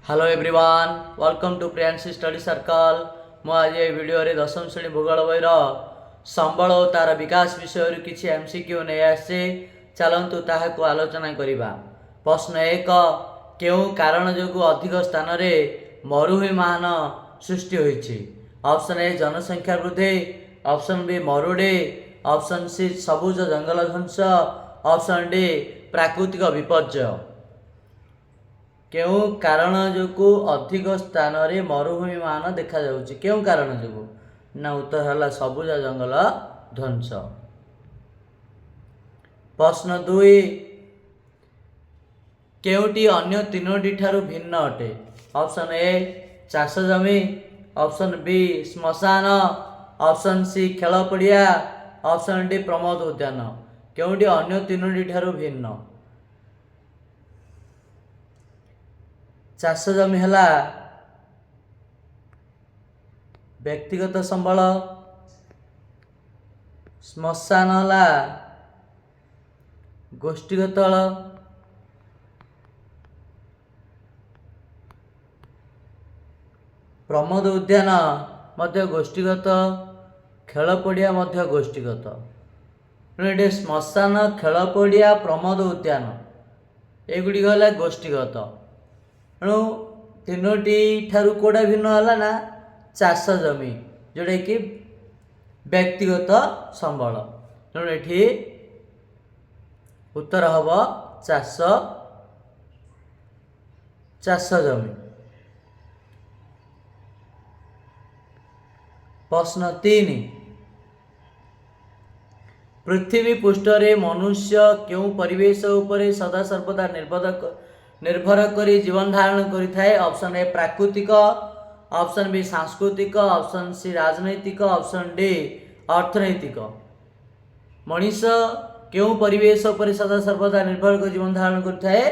Hello everyone, welcome to Priyanshi study circle. आज ये video रे दशम श्रेणी भूगोल बईर संबल और तार विकास विषय किसी एमसीक्यू नहीं आसे। चलतु ताहाको आलोचना करिबा। प्रश्न एक, केउ कारण जोगु अधिक स्थान रे मरुभूमिमान सृष्टि होइछि? ऑप्शन ए जनसंख्या वृद्धि, ऑप्शन बी मरुडी, ऑप्शन सी सबुज जंगल ध्वंस, ऑप्शन डी प्राकृतिक विपर्यय। केउ कारण जोगु अधिक स्थान रे मरुभूमिमान देखा जाउछि? केउ कारण जोगु? ना उत्तर हला सबुज जंगल ध्वंस। प्रश्न 2, केउटी अन्य तीनोटी ठारू भिन्न अटे? ऑप्शन ए चाष जमी, ऑप्शन बी श्मशान, ऑप्शन सी खेल पड़िया, ऑप्शन डी प्रमोद उद्यान। केउटी अन्य तीनोटी ठारू भिन्न? चाष जमी है व्यक्तिगत संबल, श्मशान है गोष्ठीगत, प्रमोद उद्यान मध्य गोष्ठीगत, खेल पड़िया मध्य गोष्ठीगत। ये श्मशान, खेल पड़िया, प्रमोद उद्यान एगुड़िक है गोष्ठीगत। तेणु तीनोटी ठारू कोड़ा भिन्न है ना चाष जमी, जोटा कि व्यक्तिगत संबल। तेणु ये उत्तर हम चाष जमी। प्रश्न 3, पृथ्वी पृष्ठरे मनुष्य केउ परिवेश उपरे सदा सर्वदा निर्भर करी जीवन धारण करिथाए? ऑप्शन ए प्राकृतिक, ऑप्शन बी सांस्कृतिक, ऑप्शन सी राजनैतिक, ऑप्शन डी अर्थनैतिक। मनीष केउ परिवेश पर सदा सर्वदा निर्भर कर जीवन धारण करिथाए?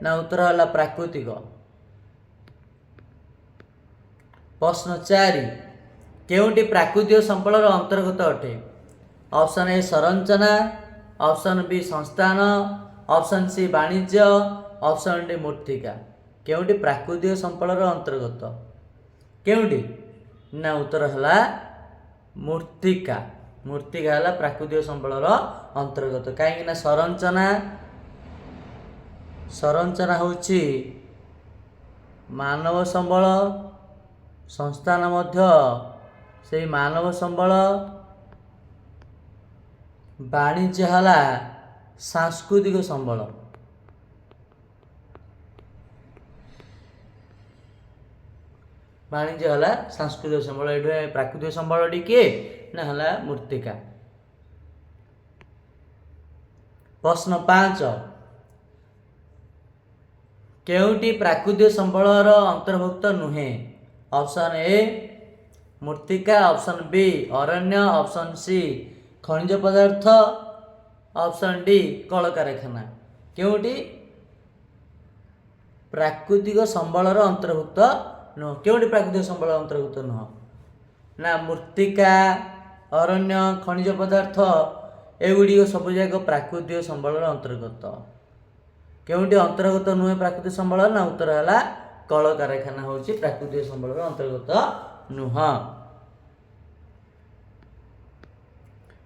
ना उत्तर हला प्राकृतिक। प्रश्न 4, केउटी प्राकृतिक संबलर अंतर्गत अटे? ऑप्शन ए संरचना, ऑप्शन बी संस्थान, ऑप्शन सी वाणिज्य, ऑप्शन डी मूर्तिका। केउटी प्राकृतिक संबलर अंतर्गत? केउटी? ना उत्तर हला मूर्तिका। मूर्तिका हला प्राकृतिक संबलर अंतर्गत। कहीं ना संरचना होछि मानव संबल, संस्थान मध्य से मानव संबल, वाणिज्य हला सांस्कृतिक संबल। वाणिज्य हला सांस्कृतिक संबल। ये प्राकृतिक संबल टी किए ना हला मूर्तिका। प्रश्न 5, केउटी प्राकृतिक संबलर अंतर्भुक्त नुहे? ऑप्शन ए मूर्तिका, ऑप्शन बी अरण्य, ऑप्शन सी खनिज पदार्थ, ऑप्शन डी कल कारखाना। केउटी प्राकृतिक संबलर अंतर्भुक्त नुह? केउटी प्राकृतिक संबल अंतर्भुक्त नुह? ना मूर्तिका, अरण्य, खनिज पदार्थ एगुड़ी सब जाक प्राकृतिक संबलर अंतर्गत। केउटी अंतर्गत नुहे प्राकृतिक संबल? ना उत्तर है कल कारखाना हूँ प्राकृतिक संबलर अंतर्गत नुह।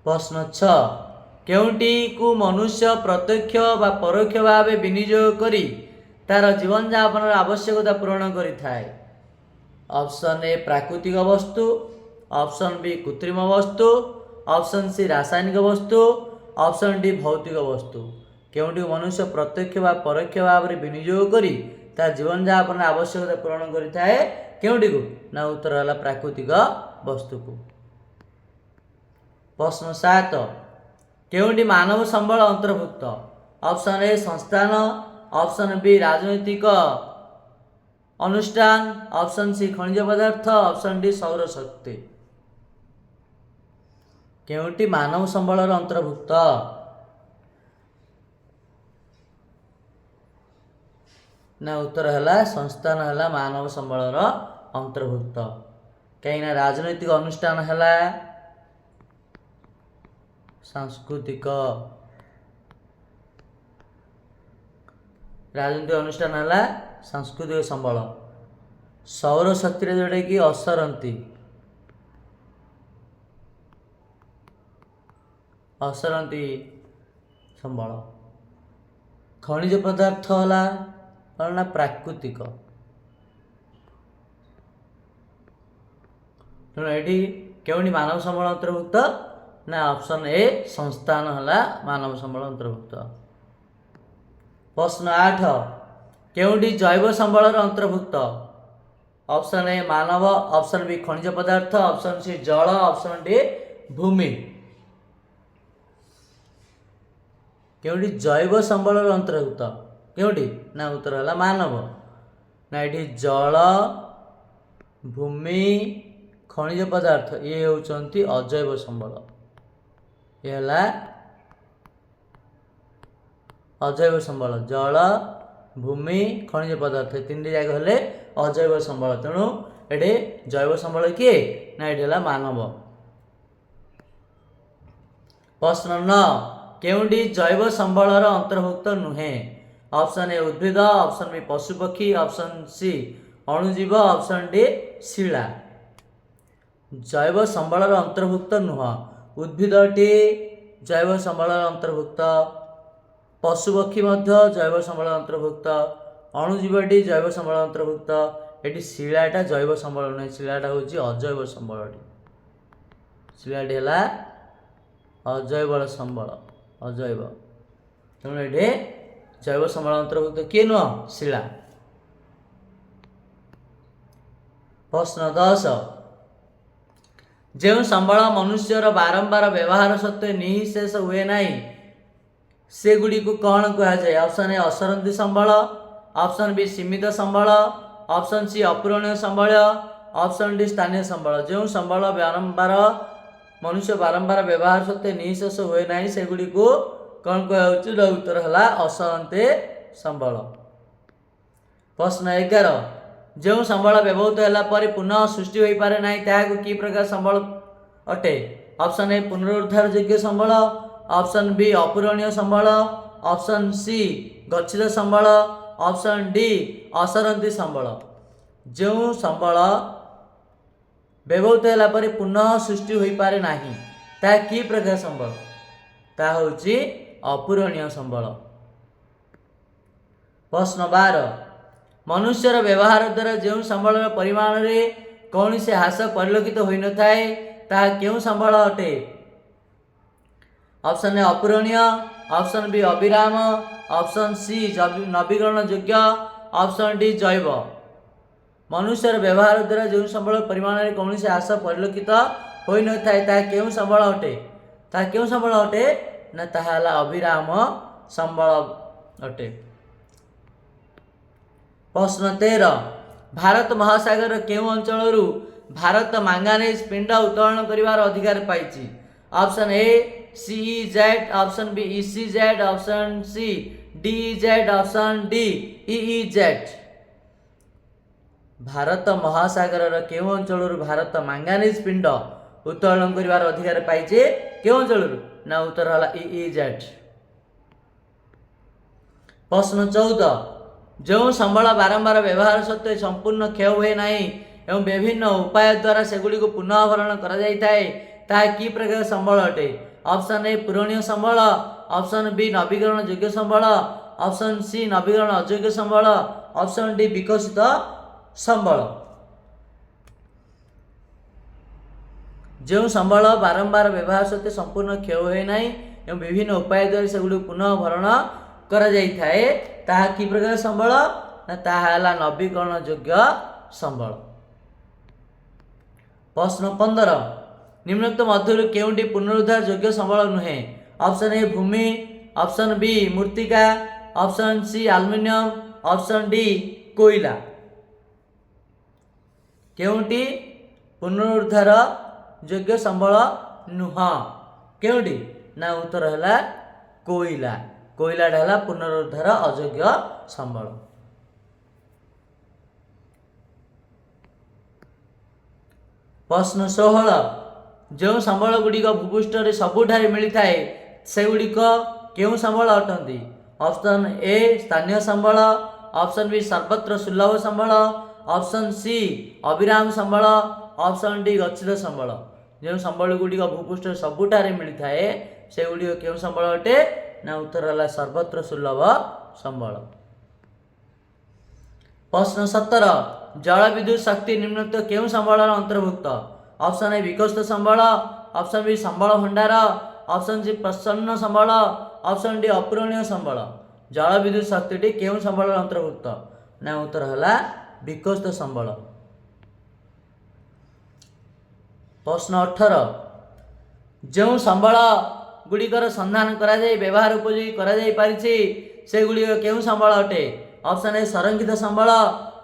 प्रश्न 6, केउटी को मनुष्य प्रत्यक्ष व परोक्ष भाव विनियोग करी तार जीवन यापन आवश्यकता पूरण करिथाए? ऑप्शन ए प्राकृतिक वस्तु, ऑप्शन बी कृत्रिम वस्तु, ऑप्शन सी रासायनिक वस्तु, ऑप्शन डी भौतिक वस्तु। केउटी मनुष्य प्रत्यक्ष व परोक्ष भाव विनियोग करी तार जीवन यापन आवश्यकता पूरण करिथाए? केउटी को? ना उत्तर है प्राकृतिक वस्तु को। प्रश्न 7, केउटी मानव संबल अंतर्भुक्त? ऑप्शन ए संस्थान, ऑप्शन बी राजनैतिक अनुष्ठान, ऑप्शन सी खनिज पदार्थ, ऑप्शन डी सौर शक्ति। केउटी मानव संबलर अंतर्भुक्त? ना उत्तर है संस्थान है मानव संबलर अंतर्भुक्त। कहीं राजनैतिक अनुष्ठान है सांस्कृतिक, राजनीतिक अनुष्ठान है सांस्कृतिक संबल, ସୌର ଶକ୍ତିରେ ଯୋଉଟାକି ଅସରନ୍ତି ସମ୍ବଳ। ଖଣିଜ ପଦାର୍ଥ ହେଲା କ'ଣ ନା ପ୍ରାକୃତିକ। ତେଣୁ ଏଠି କେଉଁଠି ମାନବ ସମ୍ବଳ ଅନ୍ତର୍ଭୁକ୍ତ ନା ଅପସନ୍ ଏ ସଂସ୍ଥାନ ହେଲା ମାନବ ସମ୍ବଳ ଅନ୍ତର୍ଭୁକ୍ତ। ପ୍ରଶ୍ନ 8 କେଉଁଠି ଜୈବ ସମ୍ବଳର ଅନ୍ତର୍ଭୁକ୍ତ? Option A Manav, option B ଖଣିଜ ପଦାର୍ଥ, ଅପସନ୍ ସି ଜଳ, ଅପସନ୍ ଡି ଭୂମି। କେଉଁଠି ଜୈବ ସମ୍ବଳର ଅନ୍ତର୍ଭୁକ୍ତ? କେଉଁଠି ନା ଉତ୍ତର ହେଲା ମାନବ। ନା ଏଠି ଜଳ, ଭୂମି, ଖଣିଜ ପଦାର୍ଥ ଇଏ ହେଉଛନ୍ତି ଅଜୈବ ସମ୍ବଳ। ଇଏ ହେଲା ଅଜୈବ ସମ୍ବଳ। ଜଳ, ଭୂମି, ଖଣିଜ ପଦାର୍ଥ ତିନିଟି ଯାକ ହେଲେ ଅଜୈବ ସମ୍ବଳ। ତେଣୁ ଏଠି ଜୈବ ସମ୍ବଳ କିଏ ନା ଏଠି ହେଲା ମାନବ। ପ୍ରଶ୍ନ 9 କେଉଁଠି ଜୈବ ସମ୍ବଳର ଅନ୍ତର୍ଭୁକ୍ତ ନୁହେଁ? ଅପସନ୍ ଏ ଉଦ୍ଭିଦ, ଅପସନ୍ ବି ପଶୁପକ୍ଷୀ, ଅପସନ୍ ସି ଅଣୁଜୀବ, ଅପସନ୍ ଡି ଶିଳା। ଜୈବ ସମ୍ବଳର ଅନ୍ତର୍ଭୁକ୍ତ ନୁହଁ। ଉଦ୍ଭିଦଟି ଜୈବ ସମ୍ବଳର ଅନ୍ତର୍ଭୁକ୍ତ, ପଶୁପକ୍ଷୀ ମଧ୍ୟ ଜୈବ ସମ୍ବଳ ଅନ୍ତର୍ଭୁକ୍ତ, ଅଣୁଜୀବଟି ଜୈବ ସମ୍ବଳ ଅନ୍ତର୍ଭୁକ୍ତ। ଏଠି ଶିଳାଟା ଜୈବ ସମ୍ବଳ ନୁହେଁ, ଶିଳାଟା ହେଉଛି ଅଜୈବ ସମ୍ବଳଟି। ଶିଳାଟି ହେଲା ଅଜୈବ ସମ୍ବଳ, ଅଜୈବ। ତେଣୁ ଏଠି ଜୈବ ସମ୍ବଳ ଅନ୍ତର୍ଭୁକ୍ତ କିଏ ନୁହଁ? ଶିଳା। ପ୍ରଶ୍ନ 10 ଯେଉଁ ସମ୍ବଳ ମନୁଷ୍ୟର ବାରମ୍ବାର ବ୍ୟବହାର ସତ୍ତ୍ୱେ ନିଃଶେଷ ହୁଏ ନାହିଁ ସେଗୁଡ଼ିକୁ କ'ଣ କୁହାଯାଏ? ଅପସନ୍ ଏ ଅସରନ୍ତି ସମ୍ବଳ, ଅପସନ୍ ବି ସୀମିତ ସମ୍ବଳ, ଅପସନ୍ ସି ଅପୂରଣୀୟ ସମ୍ବଳ, ଅପସନ୍ ଡି ସ୍ଥାନୀୟ ସମ୍ବଳ। ଯେଉଁ ସମ୍ବଳ ମନୁଷ୍ୟ ବାରମ୍ବାର ବ୍ୟବହାର ସତ୍ତ୍ୱେ ନିଃଶେଷ ହୁଏ ନାହିଁ ସେଗୁଡ଼ିକୁ କ'ଣ କୁହାଯାଉଛି? ଉତ୍ତର ହେଲା ଅସରନ୍ତି ସମ୍ବଳ। ପ୍ରଶ୍ନ 11 ଯେଉଁ ସମ୍ବଳ ବ୍ୟବହୃତ ହେଲା ପରେ ପୁନଃ ସୃଷ୍ଟି ହୋଇପାରେ ନାହିଁ ତାହାକୁ କି ପ୍ରକାର ସମ୍ବଳ ଅଟେ? ଅପସନ୍ ଏ ପୁନରୁଦ୍ଧାର ଯୋଗ୍ୟ ସମ୍ବଳ, ଅପସନ୍ ବି ଅପୂରଣୀୟ ସମ୍ବଳ, ଅପସନ୍ ସି ଗଚ୍ଛିତ ସମ୍ବଳ, ଅପସନ୍ ଡି ଅସରନ୍ତି ସମ୍ବଳ। ଯେଉଁ ସମ୍ବଳ ବ୍ୟବହୃତ ହେଲା ପରେ ପୁନଃ ସୃଷ୍ଟି ହୋଇପାରେ ନାହିଁ ତାହା କି ପ୍ରକାର ସମ୍ବଳ? ତାହା ହେଉଛି ଅପୂରଣୀୟ ସମ୍ବଳ। ପ୍ରଶ୍ନ 12 ମନୁଷ୍ୟର ବ୍ୟବହାର ଦ୍ୱାରା ଯେଉଁ ସମ୍ବଳର ପରିମାଣରେ କୌଣସି ହ୍ରାସ ପରିଲକ୍ଷିତ ହୋଇନଥାଏ ତାହା କେଉଁ ସମ୍ବଳ ଅଟେ? ଅପସନ୍ ଏ ଅପୂରଣୀୟ, ଅପସନ୍ ବି ଅବିରାମ, ଅପସନ୍ ସି ନବୀକରଣ ଯୋଗ୍ୟ, ଅପସନ୍ ଡି ଜୈବ। ମନୁଷ୍ୟର ବ୍ୟବହାର ଦ୍ୱାରା ଯେଉଁ ସମ୍ବଳ ପରିମାଣରେ କୌଣସି ହ୍ରାସ ପରିଲକ୍ଷିତ ହୋଇନଥାଏ ତାହା କେଉଁ ସମ୍ବଳ ଅଟେ? ତାହା କେଉଁ ସମ୍ବଳ ଅଟେ ନା ତାହା ହେଲା ଅବିରାମ ସମ୍ବଳ ଅଟେ। ପ୍ରଶ୍ନ 13 ଭାରତ ମହାସାଗରର କେଉଁ ଅଞ୍ଚଳରୁ ଭାରତ ମାଙ୍ଗାନିଜ ପିଣ୍ଡ ଉତ୍ତୋଳନ କରିବାର ଅଧିକାର ପାଇଛି? Option A CEZ, option B ECZ, option C DEZ, option D EEZ। ଭାରତ ମହାସାଗରର କେଉଁ ଅଞ୍ଚଳରୁ ଭାରତ ମାଙ୍ଗାନିଜ ପିଣ୍ଡ ଉତ୍ତୋଳନ କରିବାର ଅଧିକାର ପାଇଛି? କେଉଁ ଅଞ୍ଚଳରୁ ନା ଉତ୍ତର ହେଲା EEZ। ପ୍ରଶ୍ନ 14 ଯେଉଁ ସମ୍ବଳ ବାରମ୍ବାର ବ୍ୟବହାର ସତ୍ତ୍ୱେ ସମ୍ପୂର୍ଣ୍ଣ କ୍ଷୟ ହୁଏ ନାହିଁ ଏବଂ ବିଭିନ୍ନ ଉପାୟ ଦ୍ୱାରା ସେଗୁଡ଼ିକୁ ପୁନଃ ଭରଣ କରାଯାଇଥାଏ ତାହା କି ପ୍ରକାର ସମ୍ବଳ ଅଟେ? ଅପସନ୍ ଏ ପୂରଣୀୟ ସମ୍ବଳ, ଅପସନ୍ ବି ନବୀକରଣ ଯୋଗ୍ୟ ସମ୍ବଳ, ଅପସନ୍ ସି ନବୀକରଣ ଅଯୋଗ୍ୟ ସମ୍ବଳ, ଅପସନ୍ ଡି ବିକଶିତ ସମ୍ବଳ। ଯେଉଁ ସମ୍ବଳ ବାରମ୍ବାର ବ୍ୟବହାର ସତ୍ତ୍ୱେ ସମ୍ପୂର୍ଣ୍ଣ କ୍ଷୟ ହୁଏ ନାହିଁ ଏବଂ ବିଭିନ୍ନ ଉପାୟ ଦ୍ୱାରା ସେଗୁଡ଼ିକୁ ପୁନଃ ଭରଣ କରାଯାଇଥାଏ ତାହା କି ପ୍ରକାର ସମ୍ବଳ ନା ତାହା ହେଲା ନବୀକରଣ ଯୋଗ୍ୟ ସମ୍ବଳ। ପ୍ରଶ୍ନ 15 ନିମ୍ନୋକ୍ତ ମଧ୍ୟରୁ କେଉଁଟି ପୁନରୁଦ୍ଧାର ଯୋଗ୍ୟ ସମ୍ବଳ ନୁହେଁ? Option A Bhumi, option B ମୃତ୍ତିକା, option C aluminium, option D କୋଇଲା। କେଉଁଟି ପୁନରୁଦ୍ଧାର ଯୋଗ୍ୟ ସମ୍ବଳ ନୁହଁ? କେଉଁଟି ନା ଉତ୍ତର ହେଲା କୋଇଲା। କୋଇଲାଟା ହେଲା ପୁନରୁଦ୍ଧାର ଅଯୋଗ୍ୟ ସମ୍ବଳ। ପ୍ରଶ୍ନ 16 ଯେଉଁ ସମ୍ବଳ ଗୁଡ଼ିକ ଭୂପୃଷ୍ଠରେ ସବୁଠାରେ ମିଳିଥାଏ ସେଗୁଡ଼ିକ କେଉଁ ସମ୍ବଳ ଅଟନ୍ତି? ଅପସନ୍ ଏ ସ୍ଥାନୀୟ ସମ୍ବଳ, ଅପସନ୍ ବି ସର୍ବତ୍ର ସୁଲଭ ସମ୍ବଳ, ऑप्शन सी अविराम संबल, ऑप्शन डी गच्छित संबल। जो संबल गुड़िक भूपृष्ठ सबुठारे मिलता है से गुड़िक क्यों संबल अटे ना उत्तर है सर्वत्र सुलभ संबल। प्रश्न 17 जल विद्युत शक्ति निम्नलिखित केउं संबल अंतर्भुक्त? ऑप्शन ए विकसित संबल, ऑप्शन बी संबल भंडार, ऑप्शन सी प्रसन्न संबल, ऑप्शन डी अपूरणीय संबल। जल विद्युत शक्ति केउं संबल अंतर्भुक्त ना उत्तर है विकसित संबल। प्रश्न 18 जो संबल गुड़िकर संधान करा जाय व्यवहार उपयोगी करा जाय पारिछि से गुड़िक केउं संबल अटे? ऑप्शन ए संरक्षित संबल,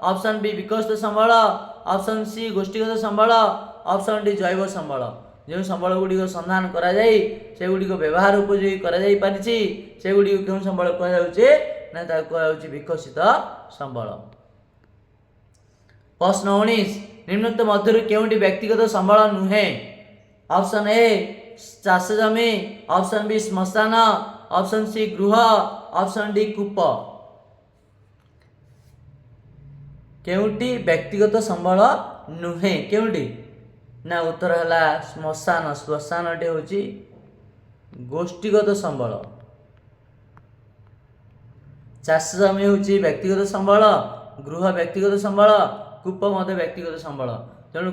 ऑप्शन बी विकसित संबल, ऑप्शन सी गोष्ठीगत संबल, ऑप्शन डी जैव संबल। जो संबल गुड़िक संधान करा जाय से गुड़िक व्यवहार उपयोगी करा जाय पारिछि से गुड़िक केउं संबल कहा जाउछि ना ता कहा जाउछि विकसित संबल। प्रश्न 19 निम्नलिखित मध्यरु केउंटी व्यक्तिगत संबल नुहे? ऑप्शन ए चाष जमी, ऑप्शन बी श्मशान, ऑप्शन सी गृह, ऑप्शन डी कूप। केउंटी व्यक्तिगत संबल नुहे केउंटी ना उत्तर है श्मशान। श्मशान होची गोष्ठीगत संबल। चाष जमी होची व्यक्तिगत संबल, गृह व्यक्तिगत संबल, कूप मध्य व्यक्तिगत संबल। तेणु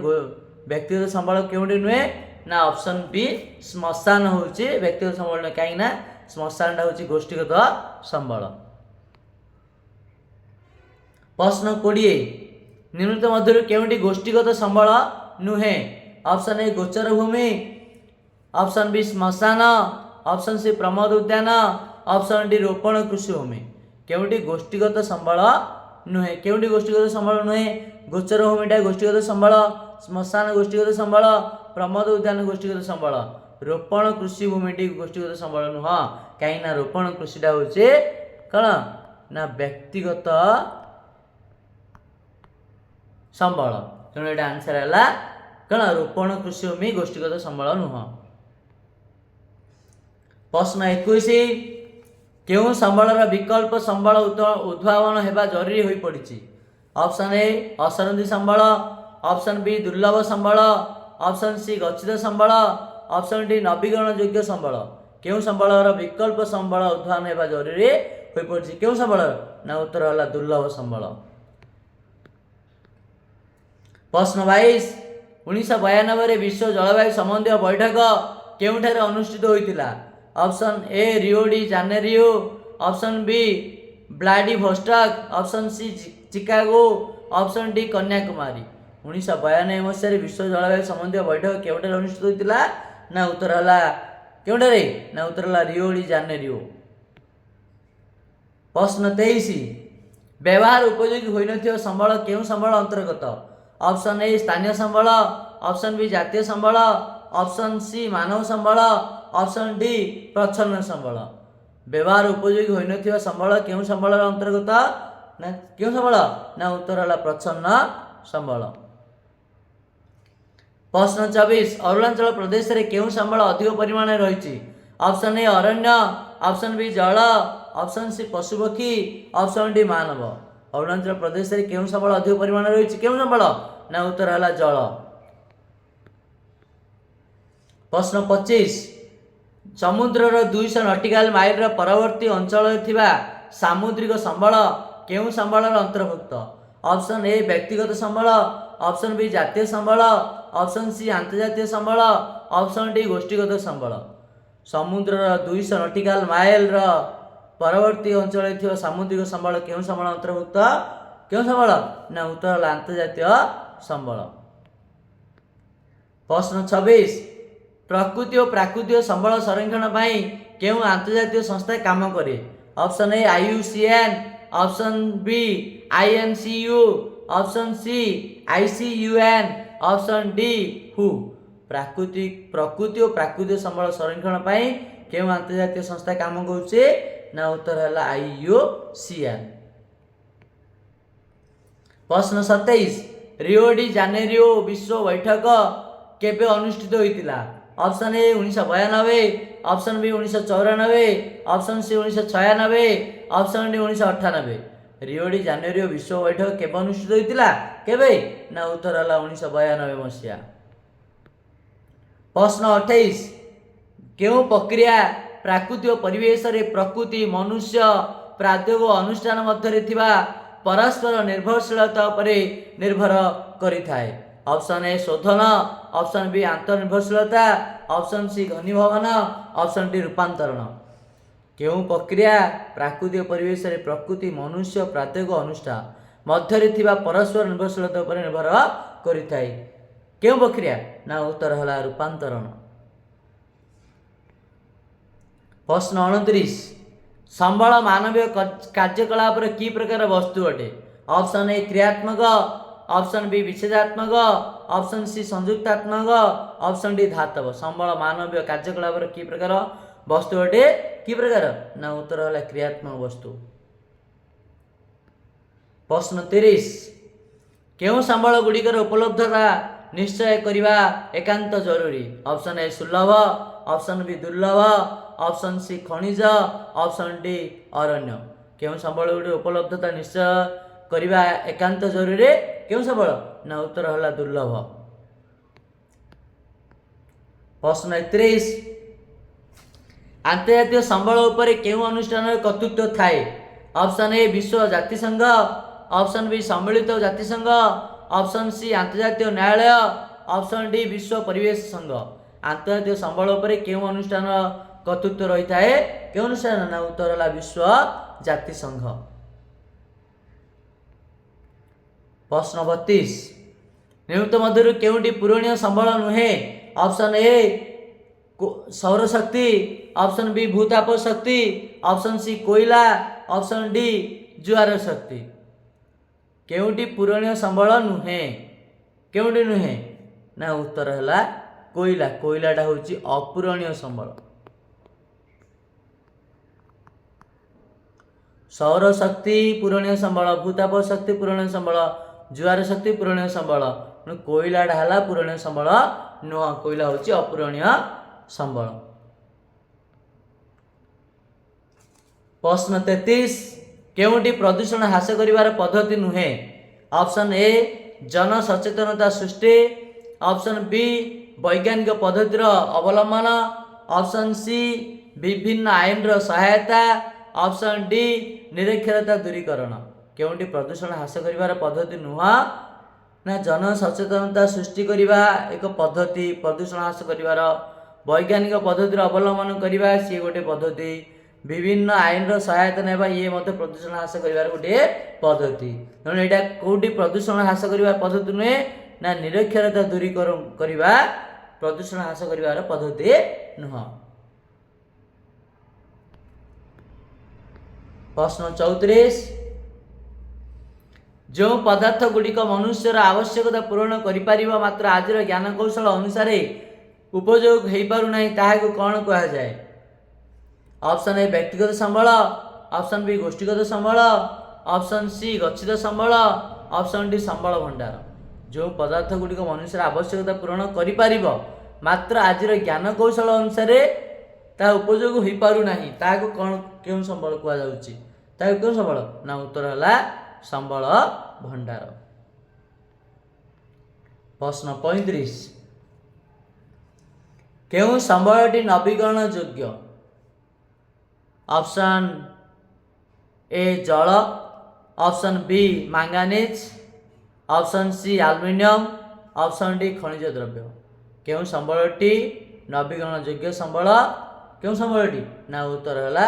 व्यक्तिगत संबल केउंटी नुहे ना ऑप्शन बी श्मशान होची व्यक्तिगत संबल नुहे कहीं ना श्मशान होची गोष्ठीगत संबल। प्रश्न 20 निम्नलिखित मध्यरु केउंटी गोष्ठीगत संबल नुहे? ऑप्शन ए गोचर भूमि, ऑप्शन बी श्मशान, ऑप्शन सी प्रमोद उद्यान, ऑप्शन डी रोपण कृषि भूमि। केउंटी गोष्ठीगत संबल नुहे? केउंटी गोष्ठीगत संबल नुहे? गोचर भूमिटा गोष्ठीगत संबल, श्मशान गोष्ठीगत संबल, प्रमोद उद्यान गोष्ठीगत संबल, रोपण कृषि भूमिटी गोष्ठीगत संबल नुह कहीं ना रोपण कृषिटा होचे कौन ना व्यक्तिगत संबल। तेणु ये आंसर है कौन रोपण कृषि भूमि गोष्ठीगत संबल नुह। प्रश्न 21 केउं संबलर विकल्प संबल उद्भावन हेबा जरूरी होई पड़िछि? ऑप्शन ए असरंदी संबल, ऑप्शन बी दुर्लभ संबल, ऑप्शन सी गच्छित संबल, ऑप्शन डी नवीकरण योग्य संबल। केउं संबलर विकल्प संबल उद्भावन हेबा जरूरी होई पड़िछि? केउं संबल ना उत्तर है दुर्लभ संबल। प्रश्न 22 1992 विश्व जलवायु संबंधी बैठक केउंठारे अनुष्ठित होइतिला? Option A Rio de Janeiro, option B Vladivostok, option C Chicago, option D Kanyakumari. 1992 मसीह विश्व जलवायु संबंधी बैठक केउंठारे अनुष्ठित होइतिला ना उत्तर है केउंठारे ना उत्तर है रियो डी जानेरियो। प्रश्न 23 व्यवहार उपयोगी होई नथिबा संबल केउं संबल अंतर्गत? ऑप्शन ए स्थानीय संबल, ऑप्शन बी जातीय संबल, ऑप्शन सी मानव संबल, ऑप्शन डी प्रच्छन्न संबल। व्यवहार उपयोगी होई नथिबा संबल केउं संबलर अंतर्गत ना केउं संबल ना उत्तर है प्रच्छन्न संबल। प्रश्न 24 अरुणाचल प्रदेश रे केउं संबल अधिक परिमाण रही? ऑप्शन ए अरण्य, ऑप्शन बी जल, ऑप्शन सी पशुपक्षी, ऑप्शन डी मानव। अरुणाचल प्रदेश रे केउं संबल अधिक परिमाण रही? केउं संबल ना उत्तर है जल। प्रश्न 25 समुद्रर 200 नटिकाल माइल परवर्ती अंचल थिबा सामुद्रिक संबल केउं संबलर अंतर्भुक्त? ऑप्शन ए व्यक्तिगत संबल, ऑप्शन बी जातीय संबल, ऑप्शन सी अंतर्जातीय संबल, ऑप्शन डी गोष्ठीगत संबल। समुद्रर 200 नटिकाल माइल परवर्ती अंचल थिबा सामुद्रिक संबल केउं संबल अंतर्भुक्त? केउं संबल ना उत्तर है अंतर्जातीय संबल। प्रश्न 26 प्रकृति और प्राकृतिक संबल संरक्षण पाई केउं अंतर्जातीय संस्था काम करे? Option A IUCN, option B INCU, option C ICUN, option D हु। प्रकृति और प्राकृतिक संबल संरक्षण पाई केउं अंतर्जातीय संस्था काम करुचे ना उत्तर है IUCN। प्रश्न 27 रियो डी जानेरियो विश्व बैठक केबे अनुष्ठित होइतिला? Option A 1992, option B 1994, option C 1996, option D 1998। Rio de Janeiro विश्व बैठक केବେ ଅନୁଷ୍ଠିତ ହୋଇଥିଲା? କେବେ? ନା ଉତ୍ତର ହେଲା 1992 ମସିହା। प्रश्न 28 केउं प्रक्रिया प्राकृतिक परिवेश रे प्रकृति मनुष्य प्राद्योग अनुष्ठान मध्य थिबा परस्पर निर्भरशीलता उपरे निर्भर करिथाए? ऑप्शन ए शोधन, ऑप्शन बी आंतरनिर्भरशीलता, ऑप्शन सी घनीभवन, ऑप्शन डी रूपांतरण। केउं प्रक्रिया प्राकृतिक परिवेश रे प्रकृति मनुष्य प्राद्योग अनुष्ठान मध्य थिबा परस्पर निर्भरशीलता उपरे निर्भर करिथाए? केउं प्रक्रिया? ना उत्तर होला रूपांतरण। प्रश्न 29 संबल मानवीय कार्यकलाप की प्रकार वस्तु अटे? ऑप्शन ए क्रियात्मक, ऑप्शन बी विच्छेदात्मक, ऑप्शन सी संयुक्तात्मक, ऑप्शन डी धातव। संबल मानवीय कार्यकलाप की प्रकार वस्तु अटे? की प्रकार? ना उत्तर होला क्रियात्मक वस्तु। प्रश्न 30 केउं संबल गुड़िकर उपलब्धता निश्चय करिबा एकांत जरूरी? ऑप्शन ए सुलभ, ऑप्शन बी दुर्लभ, ऑप्शन सी खनिज, ऑप्शन डी अरण्य। केउं संबल गुड़ी उपलब्धता निश्चय करिबा एकांत जरूरी? केउं संबल? ना उत्तर होला दुर्लभ। प्रश्न 31 अंतर्जातीय संबल उपरे केउं अनुष्ठान कर्तृत्व थाए? ऑप्शन ए विश्व जातिसंघ, ऑप्शन बी सम्मिलित जातिसंघ, ऑप्शन सी अंतर्जातीय न्यायालय, ऑप्शन डी विश्व परिवेश संघ। अंतर्जातीय संबल उपरे केउं अनुष्ठान कर्तृत्व रही थाए? केउं अनुष्ठान? ना उत्तर होला विश्व जातिसंघ। प्रश्न 32 निम्नलिखित मध्यरु केउंटी पूरणीय संबल नुहे? ऑप्शन ए सौर शक्ति, ऑप्शन बी भूताप शक्ति, ऑप्शन सी कोयला, ऑप्शन डी ज्वार शक्ति। केउंटी पूरणीय संबल नुहे? केउंटी नुहे? ना उत्तर है कोयला। कोयलाटा हूँ अपूरणीय संबल। सौर शक्ति पूरणीय संबल, भूताप शक्ति पूरणीय संबल, ज्वार शक्ति पूरणीय संबल, कोयलाटा है पूरणीय संबल नुह। कोयला हूँ अपूरणीय संबल। प्रश्न 33 केउंटी प्रदूषण ह्रास करिवार पद्धति नुहे? ऑप्शन ए जन सचेतनता सृष्टि, ऑप्शन बी वैज्ञानिक पद्धतिर अवलंबन, ऑप्शन सी विभिन्न आईन सहायता, ऑप्शन डी निरक्षरता दूरीकरण। केउंटी प्रदूषण ह्रास करिवार पद्धति नुह? ना जन सचेतनता सृष्टि करिवा एक पद्धति, प्रदूषण ह्रास करिवार वैज्ञानिक पद्धतिर अवलंबन करिवा सी गोटे पद्धति, विभिन्न आईन सहायता नेबा ये मते प्रदूषण ह्रास करिवार गोटे पद्धति। तेणु एटा कोउटी प्रदूषण ह्रास करिवार पद्धति नुहे? ना निरक्षरता दूरीकरण करिवा प्रदूषण ह्रास करिवार पद्धति नुह। प्रश्न 34 जो पदार्थ गुड़िक मनुष्यर आवश्यकता पूरण करिपारिबा मात्र आजिर ज्ञान कौशल अनुसार उपयोग हो पारु नाही ताहाकु कौन कहा जाए? ऑप्शन ए व्यक्तिगत संबल, ऑप्शन बी गोष्ठीगत संबल, ऑप्शन सी गच्छित संबल, ऑप्शन डी संबल भंडार। जो पदार्थ गुड़िक मनुष्यर आवश्यकता पूरण करिपारिबो मात्र आजिर ज्ञान कौशल अनुसार ता उपयोग हो पारु नाही ताहाकु कौन केउं संबल कहा जाउची? ताहाकु केउं संबल? ना उत्तर हला संबल भंडार। प्रश्न 35 केउं संबलटी नवीकरण योग्य? ऑप्शन ए जल, option B manganese, option C aluminium, option D खनिज द्रव्य। केउं संबलटी नवीकरण योग्य संबल? केउं संबलटी? ना उत्तर हला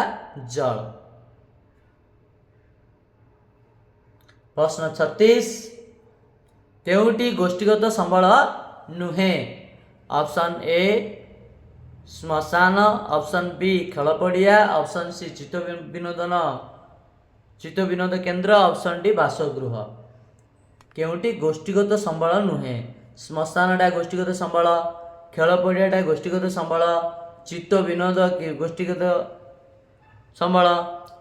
जल। प्रश्न 36 केउंटी गोष्ठीगत संबल नुहे? ऑप्शन ए श्मशान, ऑप्शन बी खेल पड़िया, ऑप्शन सी चित्त विनोद केन्द्र, ऑप्शन डी बासगृह। केउंटी गोष्ठीगत संबल नुहे? श्मशानटा गोष्ठीगत संबल, खेल पड़ियाटा गोष्ठीगत संबल, चित्त विनोद गोष्ठीगत संबल,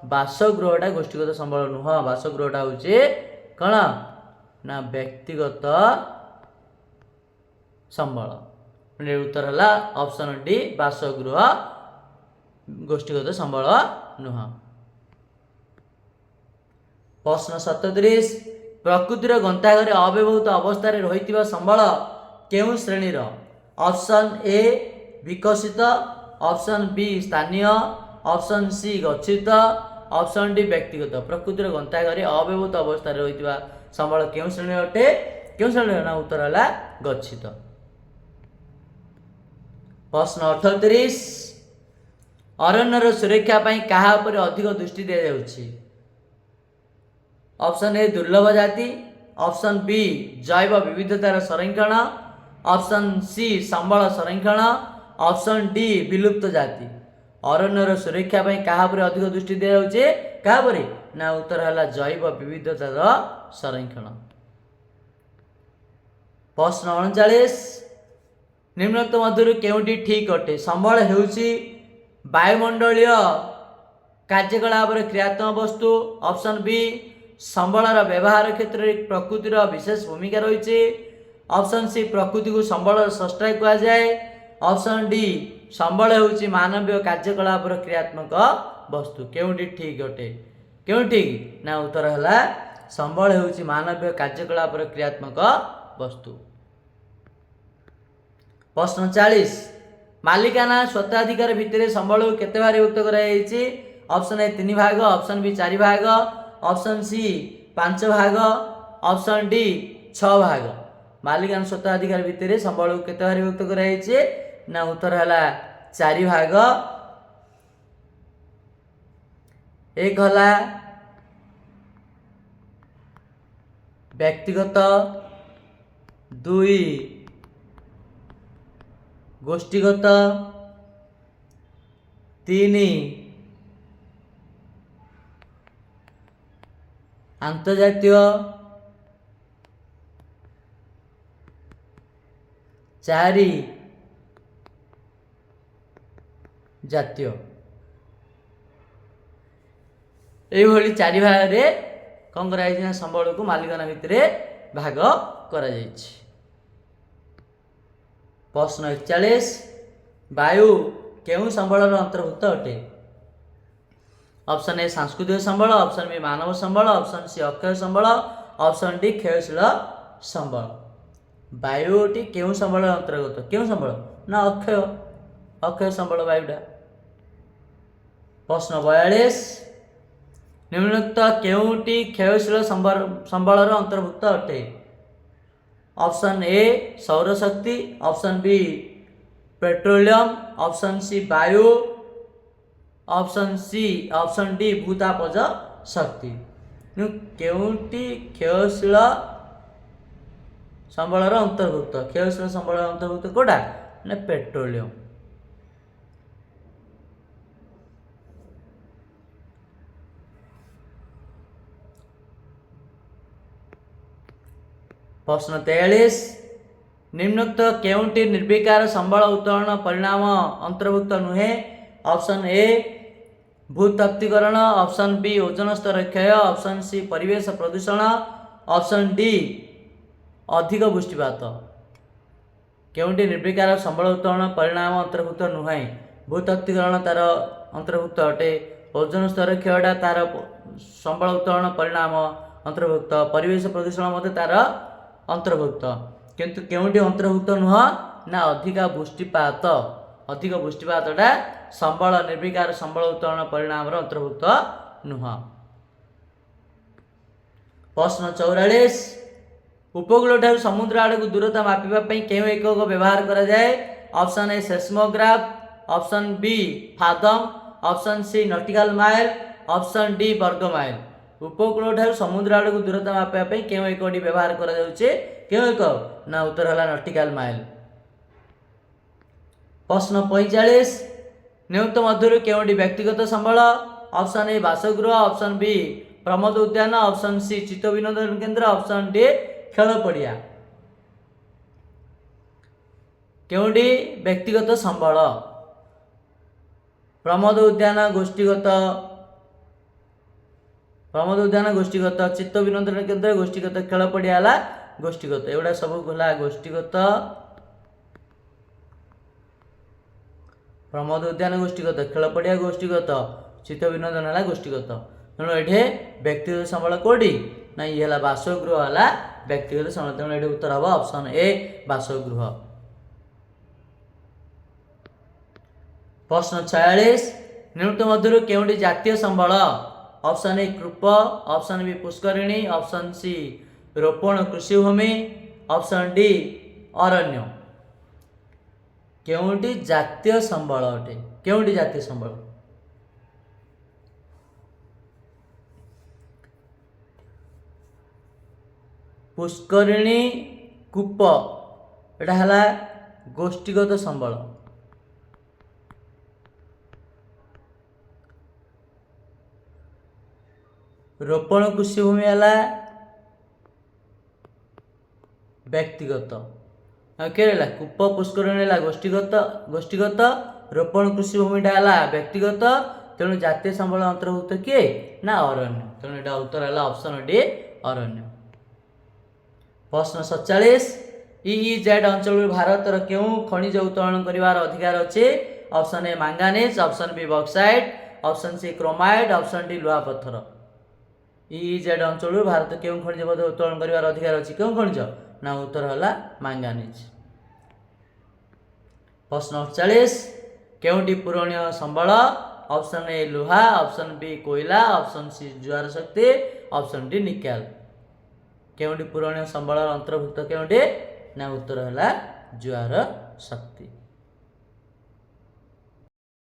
बासगृहटा गोष्ठीगत संबल नुह। बासगृहटा हूँ कौन? ना व्यक्तिगत संबल। उत्तर है ऑप्शन डी बासगृह गोष्ठीगत संबल नुह। प्रश्न 37 प्रकृतिर ग्रंथागार अव्यवहृत अवस्था रही संबल केउ श्रेणीर ऑप्शन ए विकसित ऑप्शन बी स्थानीय ऑप्शन सी गच्छित ऑप्शन डी व्यक्तिगत प्रकृतिर ग्रंथागार अव्यवहृत अवस्था रही संबल केउ श्रेणी अटे केउ श्रेणी ना उत्तर है गच्छित। प्रश्न 38 अरण्यर सुरक्षा क्या अधिक दृष्टि दि जाउछि ऑप्शन ए दुर्लभ जाति ऑप्शन बी जैव विविधतार संरक्षण ऑप्शन सी संबल संरक्षण ऑप्शन डी विलुप्त जाति अरण्यर सुरक्षा क्या अधिक दृष्टि दि जाउछि क्या ना उत्तर है जैव विविधतार संरक्षण। प्रश्न 39 निम्नलिखित मध्य केउटी ठीक अटे संबल हेउछि वायुमंडलीय कार्यकलाप क्रियात्मक वस्तु ऑप्शन बी संबलर व्यवहार क्षेत्र में प्रकृतिर विशेष भूमिका रही ऑप्शन सी प्रकृति को संबल स्रष्टा कह जाए ऑप्शन डी संबल हेउछि मानवीय कार्यकलाप क्रियात्मक वस्तु केउटी ठीक अटे क्यों ठीक ना उत्तर है संबल हेउछि मानवीय कार्यकलाप क्रियात्मक वस्तु। प्रश्न 40 मालिकाना स्वत्वाधिकार भितर संबल को केते भाग विभक्त कराଯାଇଛି ऑप्शन ए 3 भाग ऑप्शन बी 4 भाग ऑप्शन सी 5 भाग ऑप्शन डी 6 भाग मालिकाना स्वत्वाधिकार भितर संबल को केते भाग विभक्त कराଯାଇଛି ना उत्तर है 4 भाग एक हला व्यक्तिगत 2 गोष्ठीगत 3 अंतर्जातीय 4 जातीय एभली 4 भाग रे कौन कर संबल को मालिकाना भितर भाग करा जायछि। प्रश्न 41 वायु केउ संबल अंतर्भुक्त अटे ऑप्शन ए सांस्कृतिक संबल ऑप्शन बी मानव संबल ऑप्शन सी अक्षय संबल ऑप्शन डी क्षयशील संबल वायुटी केउ संबल अंतर्गत केउ संबल ना अक्षय अक्षय संबल वायुटा। प्रश्न 42 निम्नलिखित केउटी क्षयशील संबल अंतर्भुक्त अटे ऑप्शन ए सौर शक्ति option B petroleum option C वायु ऑप्शन डी भूतापज शक्ति केउटी क्षयशील संबल अंतर्भुक्त क्षयशील संबल अंतर्भुक्त कोटा ना पेट्रोलियम। प्रश्न 43 निम्नोक्त केउटी निर्विकार संबल उत्तोलन परिणाम अंतर्भुक्त नुहे ऑप्शन ए भूतप्तीकरण ऑप्शन बी ओजन स्तर क्षय ऑप्शन सी परिवेश प्रदूषण ऑप्शन डी अधिक वृष्टिपात केउटी निर्विकार संबल उत्तोलन परिणाम अंतर्भुक्त नुहे भूतप्तीकरण तार अंतर्भुक्त अटे ओजन स्तर क्षयटा तार संबल उत्तोलन परिणाम अंतर्भुक्त परिवेश प्रदूषण मध्य तार अंतर्भुक्त किंतु केउटी अंतर्भुक्त नुह ना अधिक वृष्टिपातटा संबल निर्विकार संबल उत्तोलन परिणाम अंतर्भुक्त नुह। प्रश्न 44 उपकूल ठार समुद्र आड़ को दूरता मापिबा केउ एकक व्यवहार करा जाए option A seismograph option B fathom option C nautical mile option D वर्ग माइल उपकूल ठार समुद्र आड़ को दूरता मापिबा केउ एकटी व्यवहार करा जाउछे केउ एक ना उत्तर है नॉटिकल माइल। प्रश्न 45 निम्नलिखित मध्य केउटी व्यक्तिगत संबल ऑप्शन ए बासगृह ऑप्शन बी प्रमोद उद्यान ऑप्शन सी चित्त विनोदन केन्द्र ऑप्शन डी खेल पड़िया केउटी व्यक्तिगत संबल प्रमोद उद्यान गोष्ठीगत चित्त विनोदन केन्द्र गोष्ठीगत खेल पड़िया गोष्ठीगत एगुड़ा सब गला गोष्ठीगत प्रमोद उद्यान गोष्ठीगत खेल पड़िया गोष्ठीगत चित्त विनोदन है गोष्ठीगत ତେଣୁ ଏଠି ବ୍ୟକ୍ତିଗତ ସମ୍ବଳ କୋଉଠି ନା ଇଏ ହେଲା ବାସଗୃହ ହେଲା ବ୍ୟକ୍ତିଗତ ସମ୍ବଳ। ତେଣୁ ଏଠି ଉତ୍ତର ହେବ ଅପସନ ଏ ବାସଗୃହ। ପ୍ରଶ୍ନ 46 ନିମ୍ନ ମଧ୍ୟରୁ କେଉଁଟି ଜାତୀୟ ସମ୍ବଳ? ଅପସନ ଏ କୂପ, ଅପସନ ବି ପୁଷ୍କରିଣୀ, ଅପସନ ସି ରୋପଣ କୃଷିଭୂମି, ଅପସନ ଡି ଅରଣ୍ୟ। କେଉଁଟି ଜାତୀୟ ସମ୍ବଳ ଅଟେ? କେଉଁଟି ଜାତୀୟ ସମ୍ବଳ? ପୁଷ୍କରିଣୀ, କୂପ ଏଟା ହେଲା ଗୋଷ୍ଠୀଗତ ସମ୍ବଳ। ରୋପଣ କୃଷିଭୂମି ହେଲା ବ୍ୟକ୍ତିଗତ। ହେଲା କୂପ ପୁଷ୍କରିଣୀ ହେଲା ଗୋଷ୍ଠୀଗତ, ରୋପଣ କୃଷିଭୂମିଟା ହେଲା ବ୍ୟକ୍ତିଗତ। ତେଣୁ ଜାତୀୟ ସମ୍ବଳ ଅନ୍ତର୍ଭୁକ୍ତ କିଏ ନା ଅରଣ୍ୟ। ତେଣୁ ଏଟା ଉତ୍ତର ହେଲା ଅପସନ ଡି ଅରଣ୍ୟ। ପ୍ରଶ୍ନ 47 EEZ ଅଞ୍ଚଳରୁ ଭାରତର କେଉଁ ଖଣିଜ ଉତ୍ତୋଳନ କରିବାର ଅଧିକାର ଅଛି? Option A manganese, option B bauxite, option C chromite, option D ଲୁହାପଥର। EEZ ଅଞ୍ଚଳରୁ ଭାରତ କେଉଁ ଖଣିଜ ପଦାର୍ଥ ଉତ୍ତୋଳନ କରିବାର ଅଧିକାର ଅଛି? କେଉଁ ଖଣିଜ ନା ଉତ୍ତର ହେଲା ମାଙ୍ଗାନିଜ। ପ୍ରଶ୍ନ 48 କେଉଁଟି ପୂରଣୀୟ ସମ୍ବଳ? ଅପସନ ଏ ଲୁହା, ଅପସନ ବି କୋଇଲା, ଅପସନ ସି ଜୁଆର ଶକ୍ତି, ଅପସନ ଡି ନିକେଲ। କେଉଁଟି ପୂରଣୀୟ ସମ୍ବଳର ଅନ୍ତର୍ଭୁକ୍ତ କେଉଁଟି ନା ଉତ୍ତର ହେଲା ଜୁଆର ଶକ୍ତି।